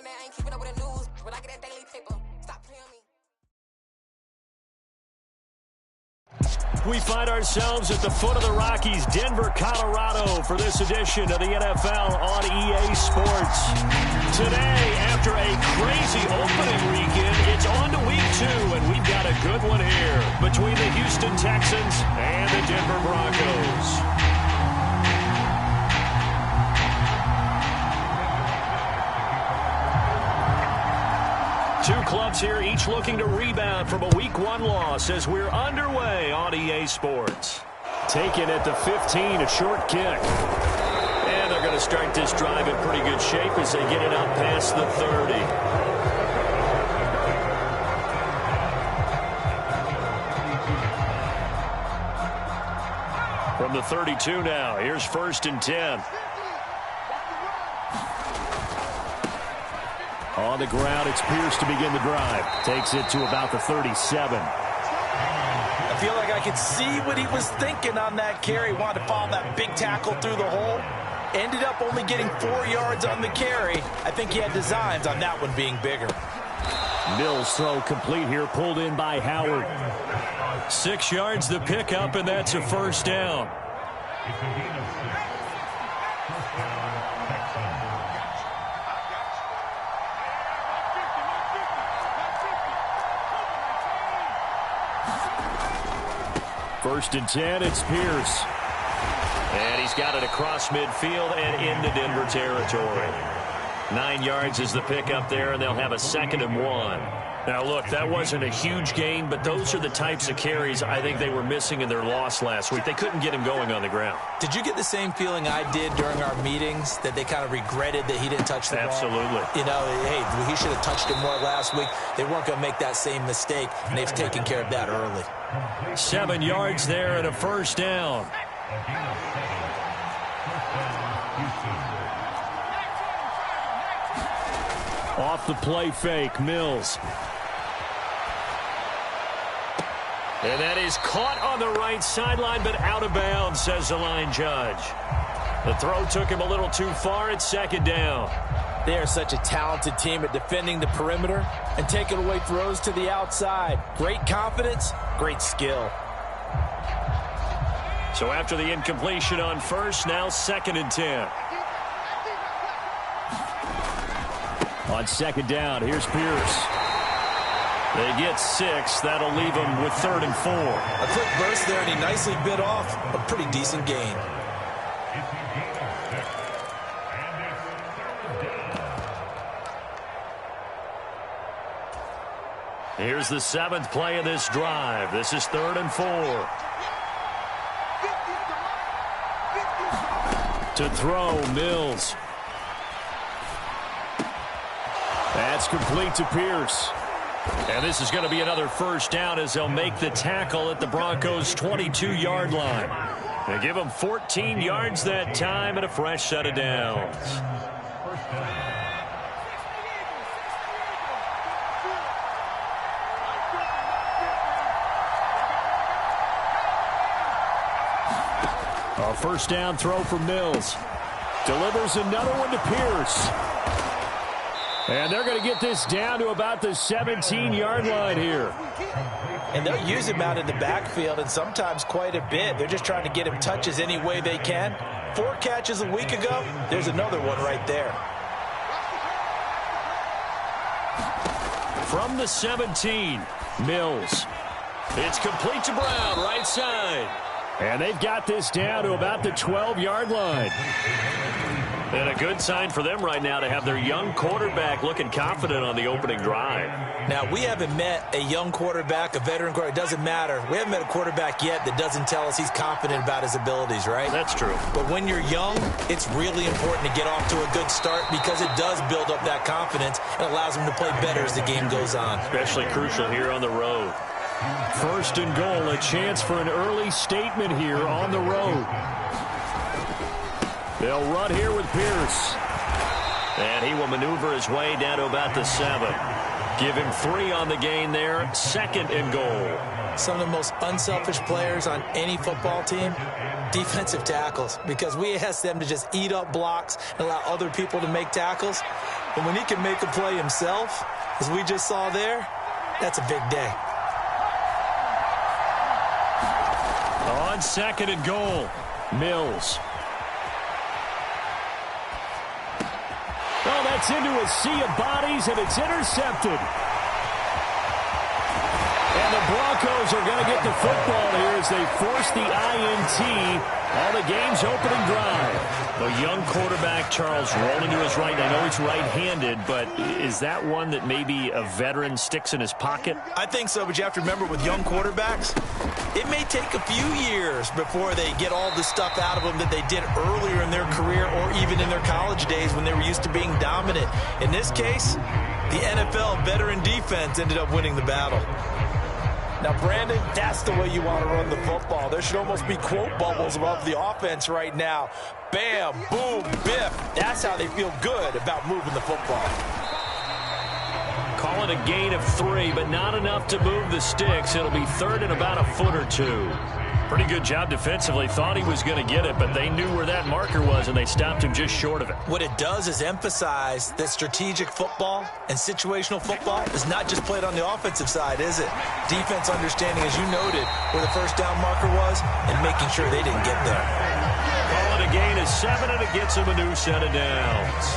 that I ain't keeping up with the news. When I get that daily paper, stop playing me. We find ourselves at the foot of the Rockies, Denver, Colorado, for this edition of the NFL on EA Sports. Today, after a crazy opening weekend, it's on to week 2, and we've got a good one here between the Houston Texans and the Denver Broncos. Two clubs here, each looking to rebound from a Week 1 loss as we're underway on EA Sports. Taken at the 15, a short kick. And they're going to start this drive in pretty good shape as they get it up past the 30. From the 32 now, here's 1st and 10. On the ground, it's Pierce to begin the drive. Takes it to about the 37. I feel like I could see what he was thinking on that carry. Wanted to follow that big tackle through the hole. Ended up only getting 4 yards on the carry. I think he had designs on that one being bigger. Mills throw complete here, pulled in by Howard. 6 yards the pickup, and that's a first down. First and 10, it's Pierce. And he's got it across midfield and into Denver territory. 9 yards is the pickup there, and they'll have a 2nd and 1. Now, look, that wasn't a huge gain, but those are the types of carries I think they were missing in their loss last week. They couldn't get him going on the ground. Did you get the same feeling I did during our meetings, that they kind of regretted that he didn't touch the ball? Absolutely. You know, hey, he should have touched it more last week. They weren't going to make that same mistake, and they've taken care of that early. 7 yards there and a first down. Off the play fake, Mills. And that is caught on the right sideline, but out of bounds, says the line judge. The throw took him a little too far. It's 2nd down. They are such a talented team at defending the perimeter and taking away throws to the outside. Great confidence, great skill. So after the incompletion on first, now 2nd and 10. On 2nd down, here's Pierce. They get 6. That'll leave them with 3rd and 4. A quick burst there, and he nicely bit off a pretty decent gain. Here's the 7th play of this drive. This is 3rd and 4. To throw, Mills. That's complete to Pierce. And this is going to be another first down as they'll make the tackle at the Broncos' 22-yard line. They give them 14 yards that time and a fresh set of downs. A first down throw for Mills. Delivers another one to Pierce. And they're going to get this down to about the 17-yard line here. And they'll use him out in the backfield, and sometimes quite a bit. They're just trying to get him touches any way they can. 4 catches a week ago. There's another one right there. From the 17, Mills. It's complete to Brown, right side. And they've got this down to about the 12-yard line. And a good sign for them right now to have their young quarterback looking confident on the opening drive. Now, we haven't met a young quarterback, a veteran quarterback. It doesn't matter. We haven't met a quarterback yet that doesn't tell us he's confident about his abilities, right? That's true. But when you're young, it's really important to get off to a good start because it does build up that confidence and allows them to play better as the game goes on. Especially crucial here on the road. 1st and goal, a chance for an early statement here on the road. They'll run here with Pierce. And he will maneuver his way down to about the 7. Give him 3 on the gain there. 2nd and goal. Some of the most unselfish players on any football team, defensive tackles, because we ask them to just eat up blocks and allow other people to make tackles. And when he can make a play himself, as we just saw there, that's a big day. On second and goal, Mills. Oh, that's into a sea of bodies, and it's intercepted. And the Broncos are going to get the football here as they force the INT on the game's opening drive. The young quarterback, Charles, rolling to his right. I know he's right-handed, but is that one that maybe a veteran sticks in his pocket? I think so, but you have to remember with young quarterbacks, it may take a few years before they get all the stuff out of them that they did earlier in their career or even in their college days when they were used to being dominant. In this case, the NFL veteran defense ended up winning the battle. Now, Brandon, that's the way you want to run the football. There should almost be quote bubbles above the offense right now. Bam, boom, biff. That's how they feel good about moving the football. Call it a gain of 3, but not enough to move the sticks. It'll be third and about a foot or 2. Pretty good job defensively. Thought he was going to get it, but they knew where that marker was, and they stopped him just short of it. What it does is emphasize that strategic football and situational football is not just played on the offensive side, is it? Defense understanding, as you noted, where the first down marker was and making sure they didn't get there. Call it a gain of 7, and it gets him a new set of downs.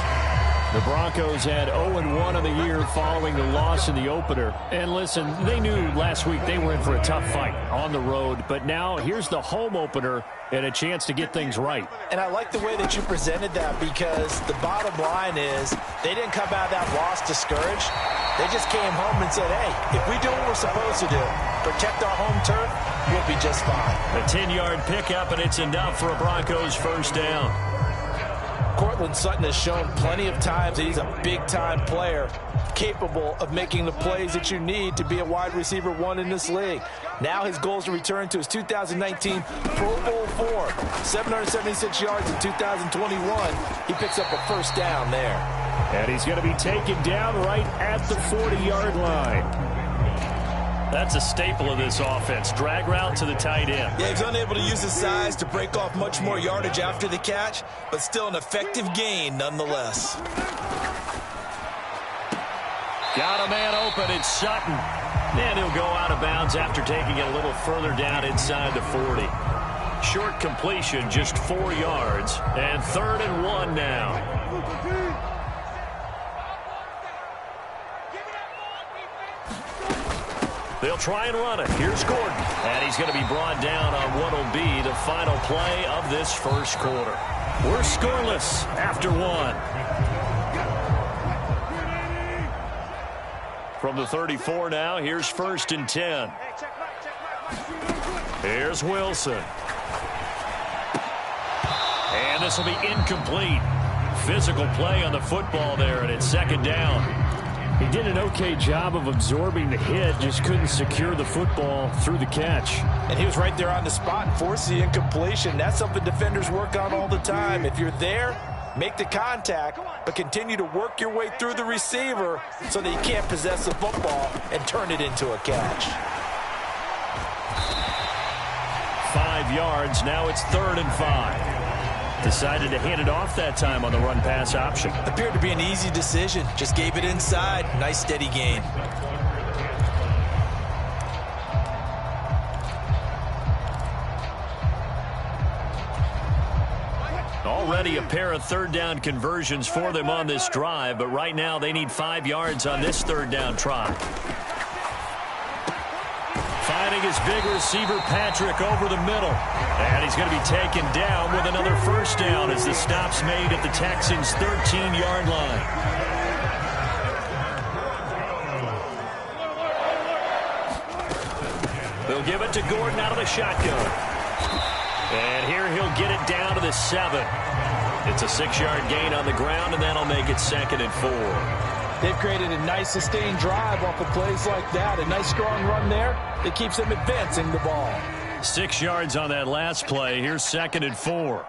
The Broncos had 0-1 of the year following the loss in the opener. And listen, they knew last week they were in for a tough fight on the road. But now here's the home opener and a chance to get things right. And I like the way that you presented that, because the bottom line is they didn't come out of that loss discouraged. They just came home and said, hey, if we do what we're supposed to do, protect our home turf, we'll be just fine. A 10-yard pickup, and it's enough for a Broncos first down. Cortland Sutton has shown plenty of times that he's a big-time player, capable of making the plays that you need to be a wide receiver 1 in this league. Now his goal is to return to his 2019 Pro Bowl form. 776 yards in 2021. He picks up a first down there. And he's going to be taken down right at the 40-yard line. That's a staple of this offense. Drag route to the tight end. Yeah, he's unable to use his size to break off much more yardage after the catch, but still an effective gain nonetheless. Got a man open. It's Sutton. And he'll go out of bounds after taking it a little further down inside the 40. Short completion, just 4 yards. And 3rd and 1 now. They'll try and run it. Here's Gordon. And he's going to be brought down on what will be the final play of this first quarter. We're scoreless after 1. From the 34 now, here's 1st and 10. Here's Wilson. And this will be incomplete. Physical play on the football there, and it's 2nd down. He did an okay job of absorbing the hit, just couldn't secure the football through the catch. And he was right there on the spot and forced the incompletion. That's something defenders work on all the time. If you're there, make the contact, but continue to work your way through the receiver so that you can't possess the football and turn it into a catch. 5 yards, now it's 3rd and 5. Decided to hand it off that time on the run-pass option. Appeared to be an easy decision. Just gave it inside. Nice, steady gain. Already a pair of 3rd down conversions for them on this drive, but right now they need 5 yards on this 3rd down try. Finding his big receiver, Patrick, over the middle. And he's going to be taken down with another first down as the stop's made at the Texans' 13-yard line. They'll give it to Gordon out of the shotgun. And here he'll get it down to the 7. It's a 6-yard gain on the ground, and that'll make it 2nd and 4. They've created a nice sustained drive off of plays like that. A nice strong run there that keeps them advancing the ball. 6 yards on that last play. Here's 2nd and 4.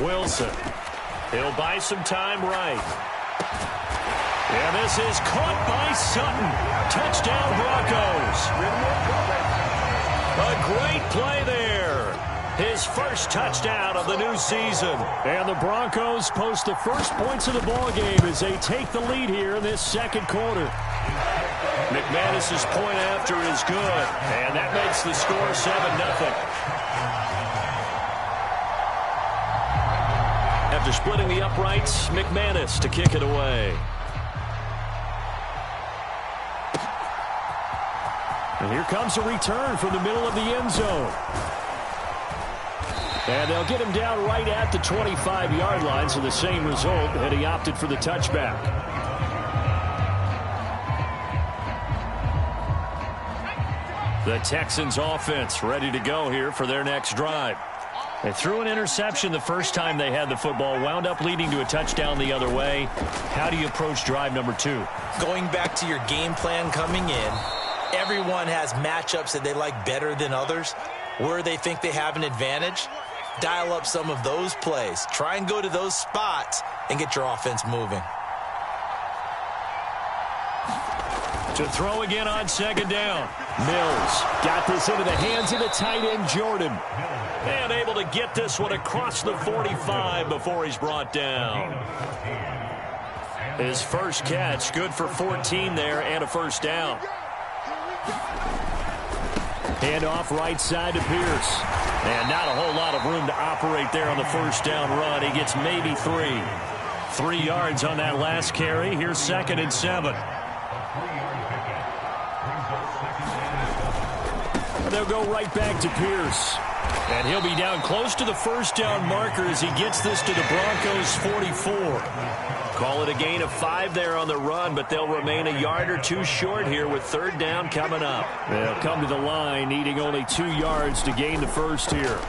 Wilson. He'll buy some time right. And this is caught by Sutton. Touchdown, Broncos. A great play there. his first touchdown of the new season. And the Broncos post the first points of the ball game as they take the lead here in this second quarter. McManus's point after is good, and that makes the score 7-0. After splitting the uprights, McManus to kick it away. And here comes a return from the middle of the end zone. And they'll get him down right at the 25-yard line, so the same result, and he opted for the touchback. The Texans offense ready to go here for their next drive. They threw an interception the first time they had the football, wound up leading to a touchdown the other way. How do you approach drive number 2? Going back to your game plan coming in, everyone has matchups that they like better than others. Where they think they have an advantage, dial up some of those plays. Try and go to those spots and get your offense moving. To throw again on second down. Mills got this into the hands of the tight end, Jordan. And able to get this one across the 45 before he's brought down. His first catch, good for 14 there and a first down. Hand off right side to Pierce. And not a whole lot of room to operate there on the first down run. He gets maybe 3. 3 yards on that last carry. Here's 2nd and 7. They'll go right back to Pierce. And he'll be down close to the first down marker as he gets this to the Broncos' 44. Call it a gain of 5 there on the run, but they'll remain a yard or 2 short here with 3rd down coming up. They'll come to the line needing only 2 yards to gain the first here.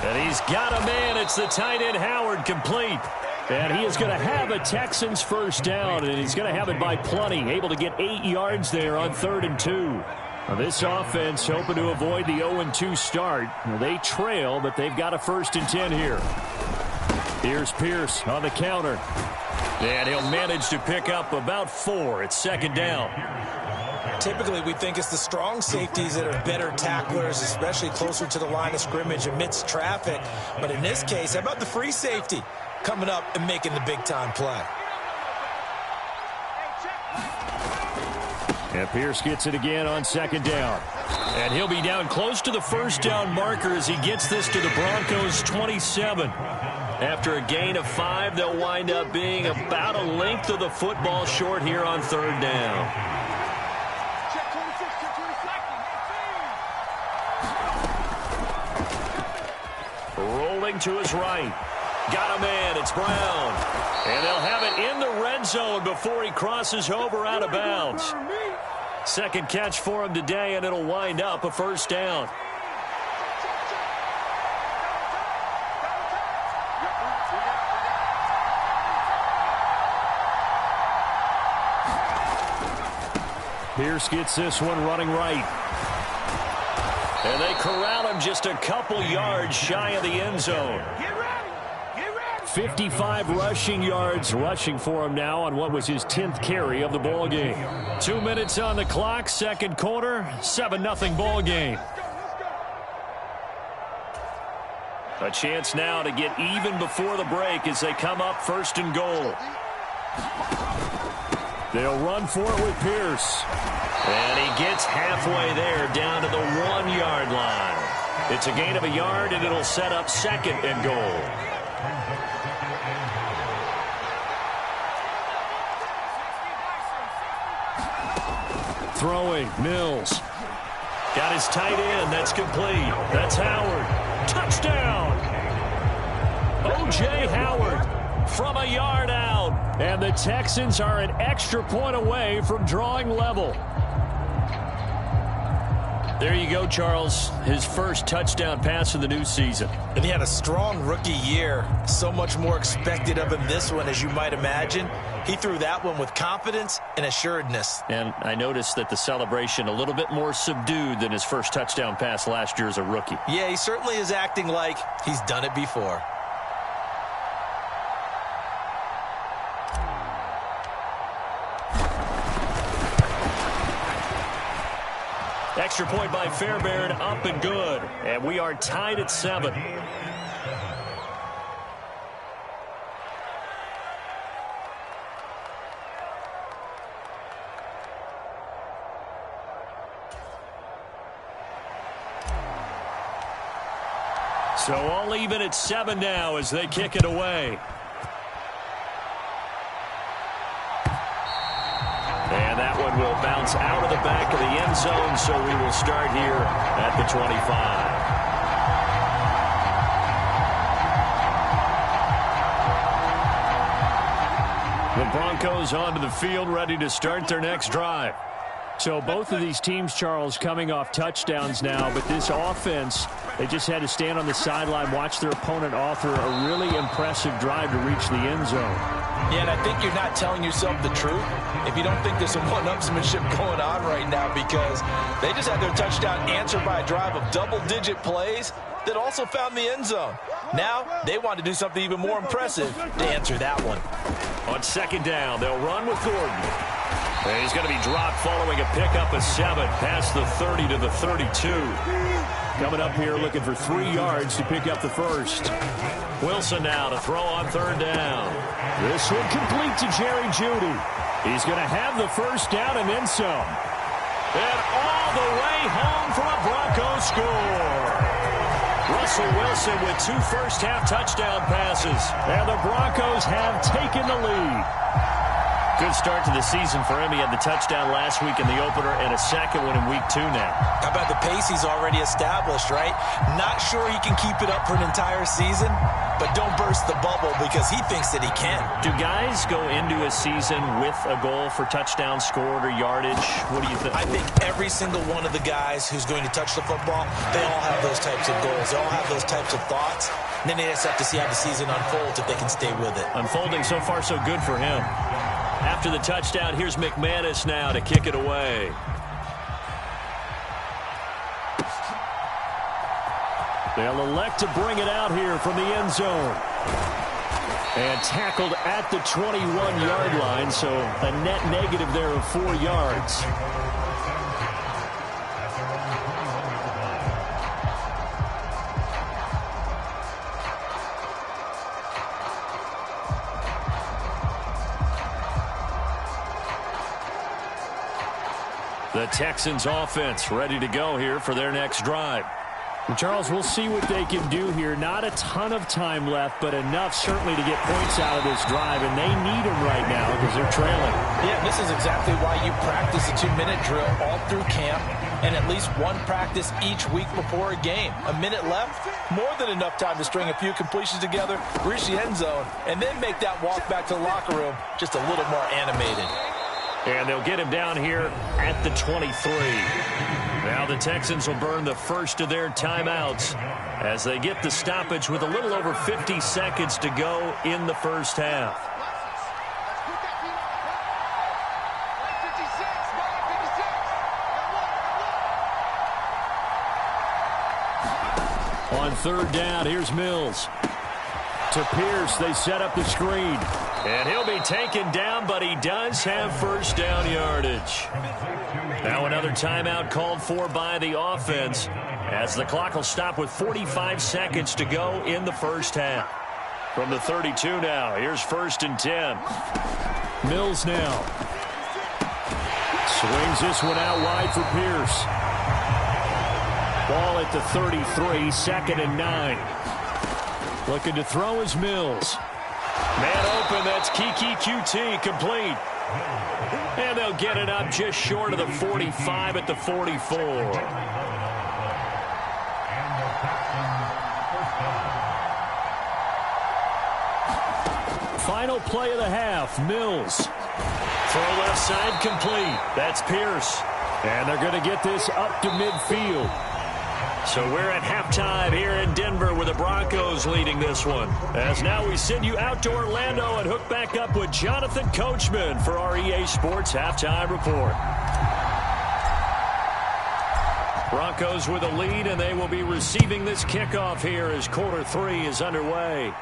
And he's got a man. It's the tight end Howard, complete. And he is going to have a Texans first down, and he's going to have it by plenty. Able to get 8 yards there on 3rd and 2. Now this offense hoping to avoid the 0-2 start. Now they trail, but they've got a 1st and 10 here. Here's Pierce on the counter. And he'll manage to pick up about 4. It's 2nd down. Typically, we think it's the strong safeties that are better tacklers, especially closer to the line of scrimmage amidst traffic. But in this case, how about the free safety coming up and making the big-time play? And Pierce gets it again on 2nd down. And he'll be down close to the first down marker as he gets this to the Broncos' 27. After a gain of 5, they'll wind up being about a length of the football short here on 3rd down. Rolling to his right. Got a man. It's Brown. And they'll have it in the red zone before he crosses over out of bounds. 2nd catch for him today, and it'll wind up a 1st down. Pierce gets this one running right. And they corral him just a couple yards shy of the end zone. 55 rushing yards rushing for him now on what was his 10th carry of the ball game. 2 minutes on the clock, 2nd quarter, 7-0 ball game. A chance now to get even before the break as they come up 1st and goal. They'll run for it with Pierce. And he gets halfway there down to the 1-yard line. It's a gain of a yard, and it'll set up 2nd and goal. Throwing, Mills. Got his tight end. That's complete. That's Howard. Touchdown! O.J. Howard from a yard out. And the Texans are an extra point away from drawing level. There you go, Charles. His first touchdown pass of the new season. And he had a strong rookie year. So much more expected of him this one, as you might imagine. He threw that one with confidence and assuredness. And I noticed that the celebration a little bit more subdued than his first touchdown pass last year as a rookie. Yeah, he certainly is acting like he's done it before. Extra point by Fairbairn, up and good. And we are tied at 7. So all even at 7 now as they kick it away. And that one will bounce out of the back of the end zone, so we will start here at the 25. The Broncos onto the field, ready to start their next drive. So both of these teams, Charles, coming off touchdowns now, but this offense, they just had to stand on the sideline, watch their opponent offer a really impressive drive to reach the end zone. Yeah, and I think you're not telling yourself the truth if you don't think there's some one-upsmanship going on right now, because they just had their touchdown answered by a drive of double-digit plays that also found the end zone. Now they want to do something even more impressive to answer that one. On second down, they'll run with Gordon. And he's going to be dropped following a pickup of 7 past the 30 to the 32. Coming up here looking for 3 yards to pick up the first. Wilson now to throw on third down. This one complete to Jerry Jeudy. He's going to have the first down and then some. And all the way home for a Broncos score. Russell Wilson with 2 first-half touchdown passes. And the Broncos have taken the lead. Good start to the season for him. He had the touchdown last week in the opener and a second one in week 2 now. How about the pace he's already established, right? Not sure he can keep it up for an entire season, but don't burst the bubble because he thinks that he can. Do guys go into a season with a goal for touchdown scored or yardage? What do you think? I think every single one of the guys who's going to touch the football, they all have those types of goals. They all have those types of thoughts. And then they just have to see how the season unfolds if they can stay with it. Unfolding so far so good for him. After the touchdown, here's McManus now to kick it away. They'll elect to bring it out here from the end zone. And tackled at the 21-yard line, so a net negative there of 4 yards. The Texans offense ready to go here for their next drive. And Charles, we'll see what they can do here. Not a ton of time left, but enough certainly to get points out of this drive, and they need them right now because they're trailing. Yeah, this is exactly why you practice a 2-minute drill all through camp and at least one practice each week before a game. A minute left, more than enough time to string a few completions together, reach the end zone, and then make that walk back to the locker room just a little more animated. And they'll get him down here at the 23. Now the Texans will burn the first of their timeouts as they get the stoppage with a little over 50 seconds to go in the first half. On third down, here's Mills. To Pierce, they set up the screen. And he'll be taken down, but he does have first down yardage. Now another timeout called for by the offense as the clock will stop with 45 seconds to go in the first half. From the 32 now, here's 1st and 10. Mills now. Swings this one out wide for Pierce. Ball at the 33, 2nd and 9. Looking to throw is Mills. Man open, that's Kiki QT, complete. And they'll get it up just short of the 45 at the 44. Final play of the half, Mills. Throw left side complete. That's Pierce. And they're going to get this up to midfield. So we're at halftime here in Denver with the Broncos leading this one. As now we send you out to Orlando and hook back up with Jonathan Coachman for our EA Sports Halftime Report. Broncos with a lead, and they will be receiving this kickoff here as quarter 3 is underway.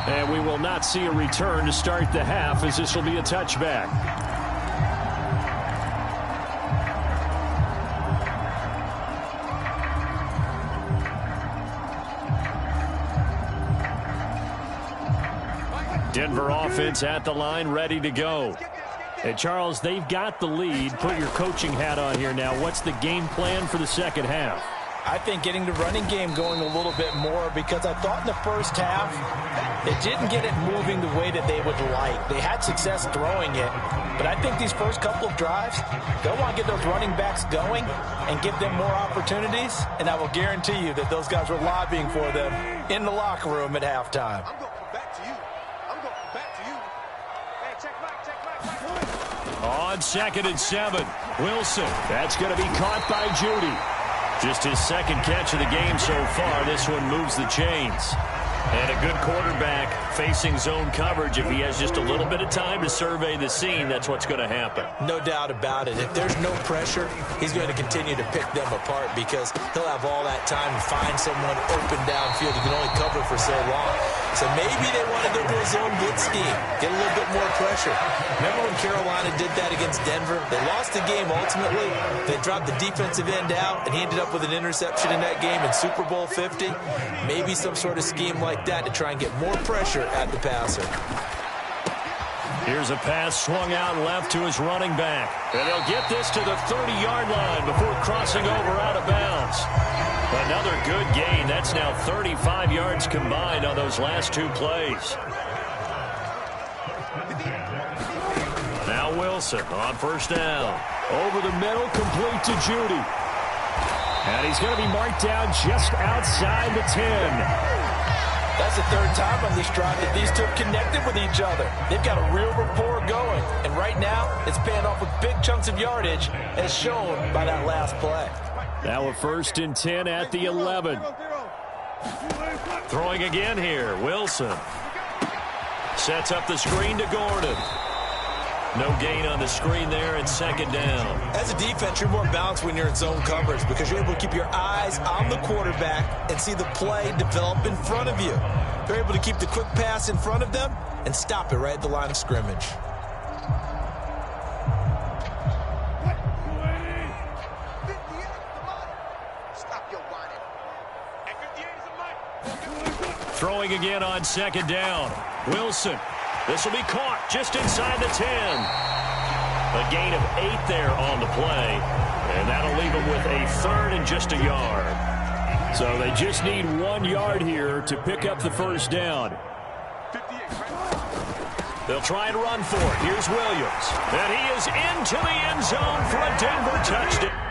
And we will not see a return to start the half as this will be a touchback. Denver offense at the line, ready to go. Hey, Charles, they've got the lead. Put your coaching hat on here now. What's the game plan for the second half? I think getting the running game going a little bit more, because I thought in the first half they didn't get it moving the way that they would like. They had success throwing it, but I think these first couple of drives, they'll want to get those running backs going and give them more opportunities, and I will guarantee you that those guys were lobbying for them in the locker room at halftime. I'm going back to you. I'm going back to you. Hey, check back. On 2nd and 7, Wilson. That's going to be caught by Judy. Just his second catch of the game so far. This one moves the chains. And a good quarterback facing zone coverage. If he has just a little bit of time to survey the scene, that's what's going to happen. No doubt about it. If there's no pressure, he's going to continue to pick them apart, because he'll have all that time to find someone open downfield who can only cover for so long. So maybe they want to go to a zone blitz scheme, get a little bit more pressure. Remember when Carolina did that against Denver? They lost the game ultimately. They dropped the defensive end out, and he ended up with an interception in that game in Super Bowl 50. Maybe some sort of scheme like that to try and get more pressure at the passer. Here's a pass swung out left to his running back. And they'll get this to the 30-yard line before crossing over out of bounds. Another good gain. That's now 35 yards combined on those last two plays. Now Wilson on first down. Over the middle, complete to Judy. And he's going to be marked down just outside the 10. That's the third time on this drive that these two have connected with each other. They've got a real rapport going. And right now, it's paying off with big chunks of yardage, as shown by that last play. Now a 1st and 10 at the 11. Throwing again here, Wilson. Sets up the screen to Gordon. No gain on the screen there, and 2nd down. As a defense, you're more balanced when you're in zone coverage, because you're able to keep your eyes on the quarterback and see the play develop in front of you. They're able to keep the quick pass in front of them and stop it right at the line of scrimmage. Throwing again on 2nd down. Wilson. This will be caught just inside the 10. A gain of 8 there on the play. And that'll leave them with a 3rd and just a yard. So they just need 1 yard here to pick up the first down. They'll try and run for it. Here's Williams. And he is into the end zone for a Denver touchdown.